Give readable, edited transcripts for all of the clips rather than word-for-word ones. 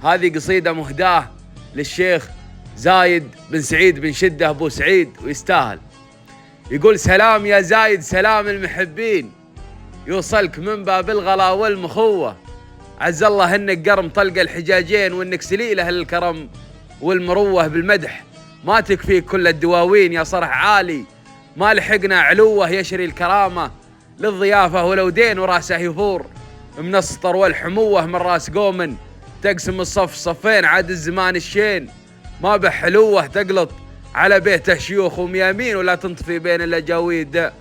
هذه قصيدة مهداة للشيخ زايد بن سعيد بن شدة أبو سعيد، ويستاهل. يقول: سلام يا زايد سلام المحبين، يوصلك من باب الغلا والمخوة، عز الله انك قرم طلق الحجاجين، وانك سليله الكرم والمروة بالمدح، ما تكفيك كل الدواوين يا صرح عالي، ما لحقنا علوه يشري الكرامة، للضيافة ولو دين وراسه يفور، من السطر والحموة من راس قوم، تقسم الصف صفين عاد الزمان الشين، ما بحلوه تقلط على بيته شيوخ وميامين، ولا تنطفي بين الاجاويد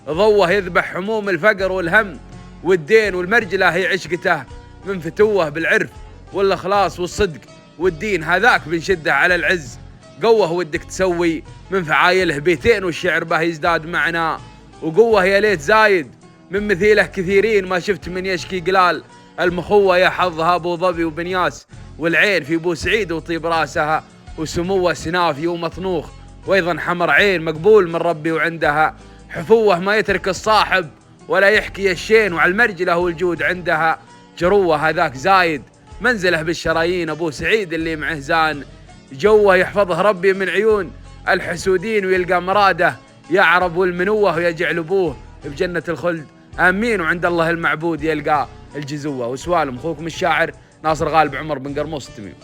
ضوه، يذبح هموم الفقر والهم والدين والمرجله، هي عشقته من فتوه بالعرف والاخلاص والصدق والدين، هذاك بنشده على العز قوه، ودك تسوي من فعايله بيتين، والشعر به يزداد معنا وقوه، يا ليت زايد من مثيله كثيرين، ما شفت من يشكي قلال المخوه، يا حظها ابو ظبي وبنياس، والعين في ابو سعيد وطيب راسها، وسموه سنافي ومطنوخ، وايضا حمر عين مقبول من ربي، وعندها حفوه ما يترك الصاحب ولا يحكي الشين، وعلى المرجله والجود عندها جروه، هذاك زايد منزله بالشرايين، ابو سعيد اللي معه زان جوه، يحفظه ربي من عيون الحسودين، ويلقى مراده يا عرب والمنوه، ويجعل ابوه بجنه الخلد امين، وعند الله المعبود يلقى الجزوه. وسوالم اخوكم الشاعر ناصر غالب عمر بن قرموس التميم.